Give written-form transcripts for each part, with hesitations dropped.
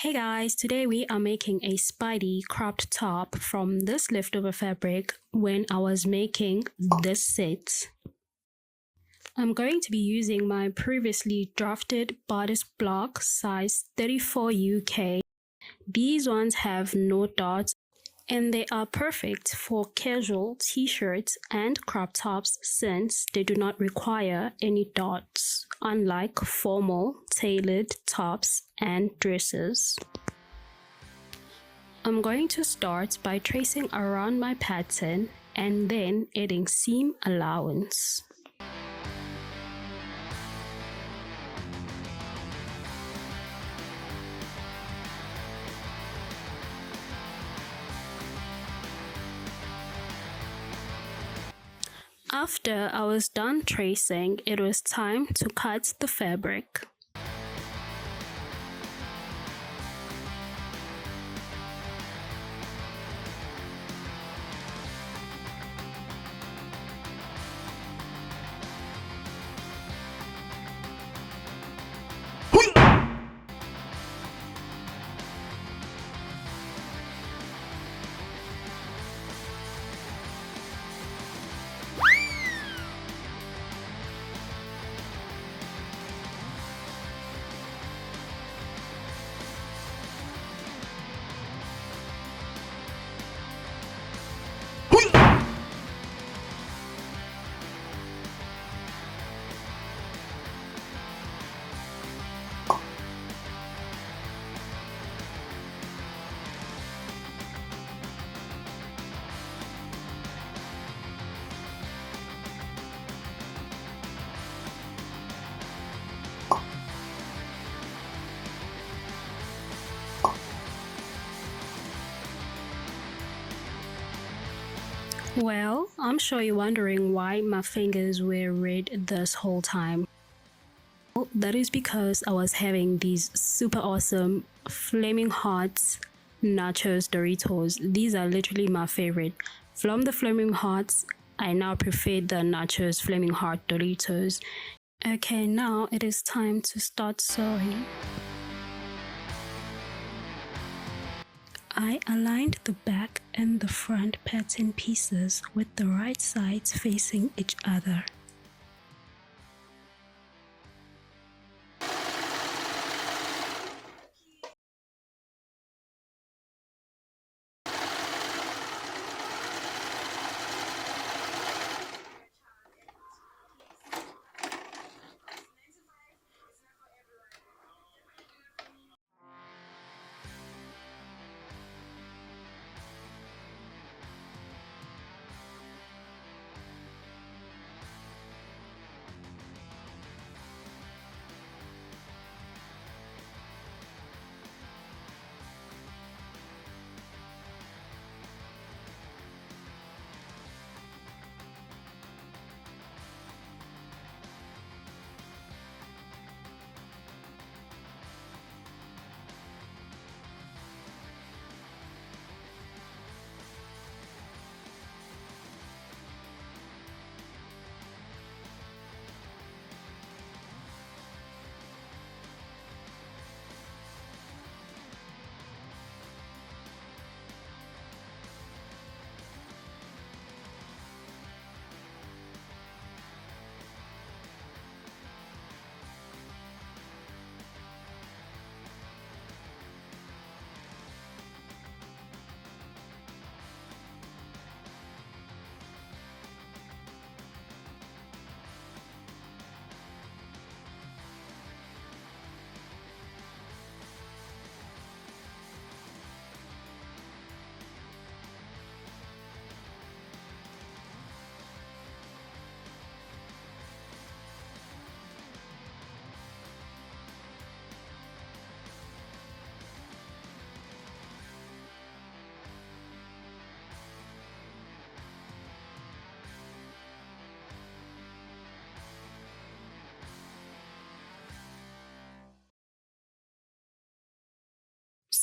Hey guys, today we are making a Spidey cropped top from this leftover fabric when I was making this set. I'm going to be using my previously drafted bodice block size 34 UK. These ones have no dots and they are perfect for casual t-shirts and crop tops since they do not require any dots, unlike formal tailored tops and dresses. I'm going to start by tracing around my pattern and then adding seam allowance. After I was done tracing, it was time to cut the fabric. Well, I'm sure you're wondering why my fingers were red this whole time. Well, that is because I was having these super awesome flaming hot nachos Doritos. These are literally my favorite. From the flaming hots, I now prefer the nachos flaming hot Doritos. Okay, now it is time to start sewing. I aligned the back and the front pattern pieces with the right sides facing each other.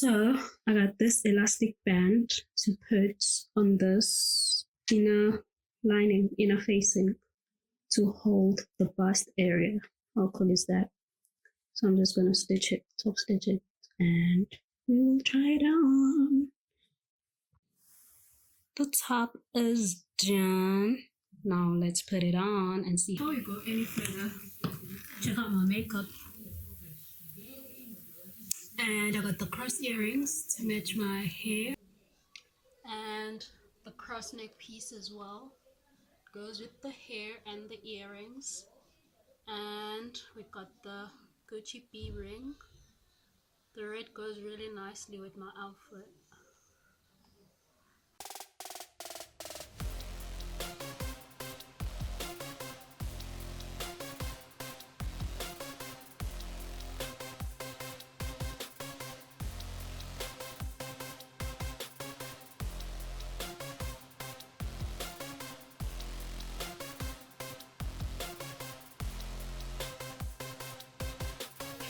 So I got this elastic band to put on this inner lining, inner facing, to hold the bust area. How cool is that? So I'm just going to stitch it, top stitch it, and We will try it on. The top is done. Now let's put it on and see. Before we go any further, check out my makeup. And I got the cross earrings to match my hair. And the cross neck piece as well. Goes with the hair and the earrings. And we got the Gucci B ring. The red goes really nicely with my outfit.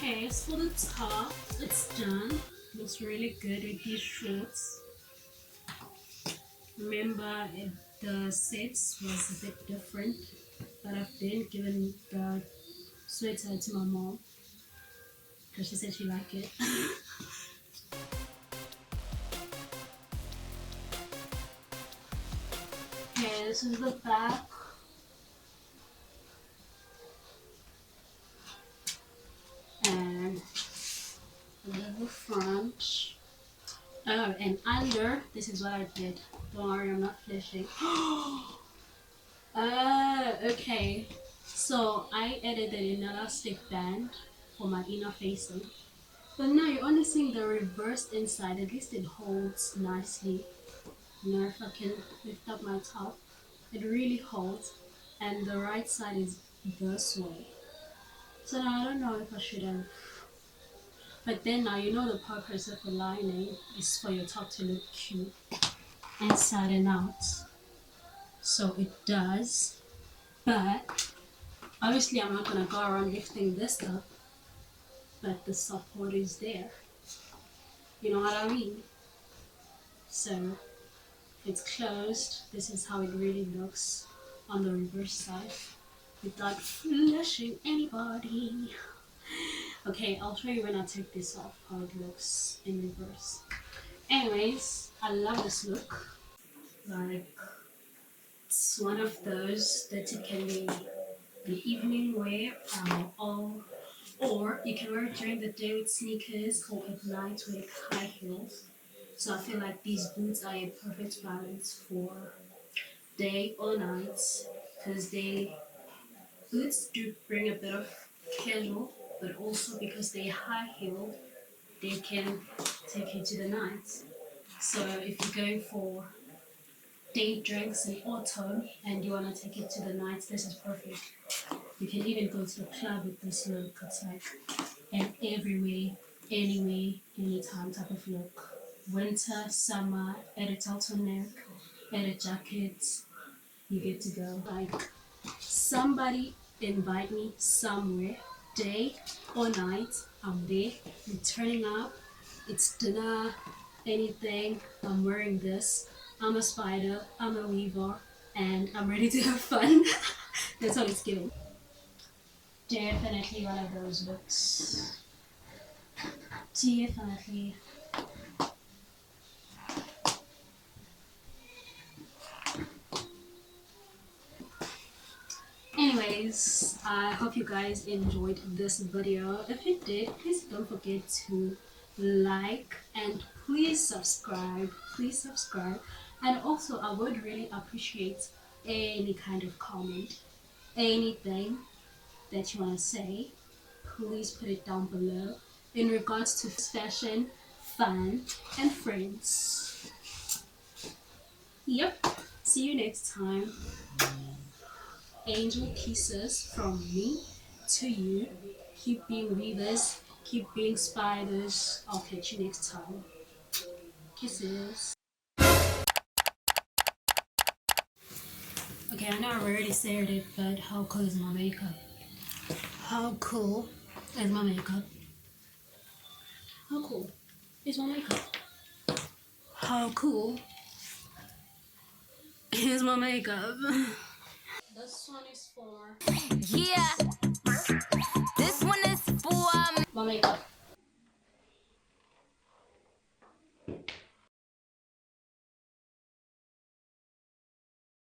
Okay, so for the top, it's done. Looks really good with these shorts. Remember, the sets was a bit different, but I've then given the sweater to my mom because she said she liked it. Okay, this is the back. And the front. Oh, and under, this is what I did. Don't worry, I'm not flashing. Okay. So I added an elastic band for my inner facing. But now you're only seeing the reverse inside. At least it holds nicely. You know, if I can lift up my top, it really holds. And the right side is this way. So now I don't know if I should have. But then now you know the purpose of the lining is for your top to look cute inside and out. So it does. But obviously I'm not gonna go around lifting this up. But the support is there. You know what I mean? So it's closed. This is how it really looks on the reverse side without flashing anybody. Okay, I'll show you when I take this off how it looks in reverse. Anyways, I love this look. Like, it's one of those that it can be an evening wear or you can wear it during the day with sneakers or at night with high heels. So I feel like these boots are a perfect balance for day or night because boots do bring a bit of casual, but also because they're high heeled, they can take you to the night. So if you're going for day drinks in autumn and you want to take it to the night, this is perfect. You can even go to the club with this look. It's like an everywhere, anyway, anytime type of look. Winter, summer, add a turtleneck, add a jacket, you get to go. Like, somebody invite me somewhere, day or night, I'm there, I'm turning up, it's dinner, anything, I'm wearing this, I'm a spider, I'm a weaver, and I'm ready to have fun. That's all it's giving. Definitely one of those looks. Definitely. Anyways, I hope you guys enjoyed this video. If you did, please don't forget to like and please subscribe. Please subscribe. And also, I would really appreciate any kind of comment, anything that you want to say. Please put it down below in regards to fashion, fun, and friends. Yep. See you next time. Angel kisses from me to you. Keep being weavers, keep being spiders. I'll catch you next time. Kisses. Okay, I know I already said it, but how cool is my makeup? How cool is my makeup? How cool is my makeup? How cool is my makeup? This one is for... Yeah, this one is for my makeup.